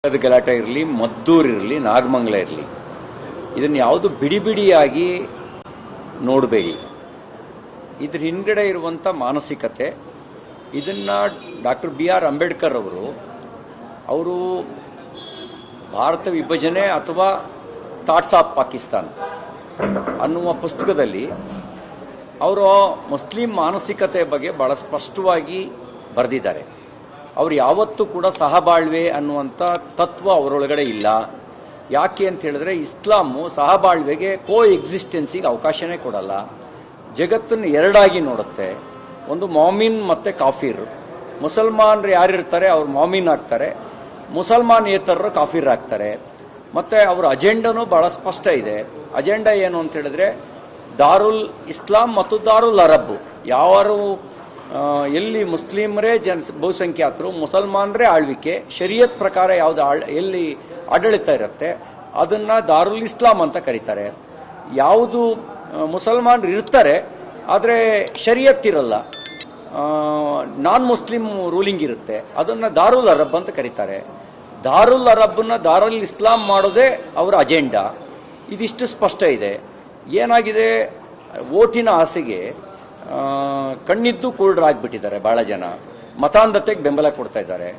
ಗಲಾಟೆ ಇರಲಿ, ಮದ್ದೂರು ಇರಲಿ, ನಾಗಮಂಗಲ ಇರಲಿ, ಇದನ್ನು ಯಾವುದು ಬಿಡಿ ಬಿಡಿಯಾಗಿ ನೋಡಬೇಡಿ. ಇದ್ರ ಹಿಂದ್ಗಡೆ ಇರುವಂಥ ಮಾನಸಿಕತೆ, ಇದನ್ನ ಡಾಕ್ಟರ್ BR ಅಂಬೇಡ್ಕರ್ ಅವರು ಭಾರತ ವಿಭಜನೆ ಅಥವಾ ಥಾಟ್ಸ್ ಆಫ್ ಪಾಕಿಸ್ತಾನ್ ಅನ್ನುವ ಪುಸ್ತಕದಲ್ಲಿ ಅವರು ಮುಸ್ಲಿಂ ಮಾನಸಿಕತೆ ಬಗ್ಗೆ ಬಹಳ ಸ್ಪಷ್ಟವಾಗಿ ಬರೆದಿದ್ದಾರೆ. ಅವರು ಯಾವತ್ತೂ ಕೂಡ ಸಹಬಾಳ್ವೆ ಅನ್ನುವಂಥ ತತ್ವ ಅವರೊಳಗಡೆ ಇಲ್ಲ. ಯಾಕೆ ಅಂತ ಹೇಳಿದ್ರೆ ಇಸ್ಲಾಮು ಸಹಬಾಳ್ವೆಗೆ ಕೋ ಎಕ್ಸಿಸ್ಟೆನ್ಸಿಗೆ ಅವಕಾಶನೇ ಕೊಡಲ್ಲ. ಜಗತ್ತನ್ನು ಎರಡಾಗಿ ನೋಡುತ್ತೆ. ಒಂದು ಮಾಮಿನ್ ಮತ್ತು ಕಾಫಿರ್. ಮುಸಲ್ಮಾನರು ಯಾರಿರ್ತಾರೆ ಅವ್ರು ಮಾಮಿನ್ ಆಗ್ತಾರೆ, ಮುಸಲ್ಮಾನೇತರರು ಕಾಫಿರ್ ಆಗ್ತಾರೆ. ಮತ್ತು ಅವರ ಅಜೆಂಡನೂ ಭಾಳ ಸ್ಪಷ್ಟ ಇದೆ. ಅಜೆಂಡಾ ಏನು ಅಂತ ಹೇಳಿದ್ರೆ ದಾರುಲ್ ಇಸ್ಲಾಂ ಮತ್ತು ದಾರುಲ್ ಅರಬ್. ಯಾರು ಎಲ್ಲಿ ಮುಸ್ಲಿಮರೇ ಬಹುಸಂಖ್ಯಾತರು, ಮುಸಲ್ಮಾನರೇ ಆಳ್ವಿಕೆ, ಶರಿಯತ್ ಪ್ರಕಾರ ಯಾವುದು ಎಲ್ಲಿ ಆಡಳಿತ ಇರುತ್ತೆ ಅದನ್ನು ದಾರುಲ್ ಇಸ್ಲಾಂ ಅಂತ ಕರೀತಾರೆ. ಯಾವುದು ಮುಸಲ್ಮಾನರು ಇರ್ತಾರೆ ಆದರೆ ಶರಿಯತ್ ಇರಲ್ಲ, ನಾನ್ ಮುಸ್ಲಿಂ ರೂಲಿಂಗ್ ಇರುತ್ತೆ, ಅದನ್ನು ದಾರುಲ್ ಅರಬ್ ಅಂತ ಕರೀತಾರೆ. ದಾರುಲ್ ಅರಬ್ನ ದಾರುಲ್ ಇಸ್ಲಾಂ ಮಾಡೋದೇ ಅವರ ಅಜೆಂಡಾ. ಇದಿಷ್ಟು ಸ್ಪಷ್ಟ ಇದೆ. ಏನಾಗಿದೆ, ಓಟಿನ ಆಸೆಗೆ ಕಣ್ಣಿದ್ದು ಕುರುಡರಾಗ್ಬಿಟ್ಟಿದ್ದಾರೆ. ಬಹಳ ಜನ ಮತಾಂಧತೆಗೆ ಬೆಂಬಲ ಕೊಡ್ತಾ ಇದ್ದಾರೆ.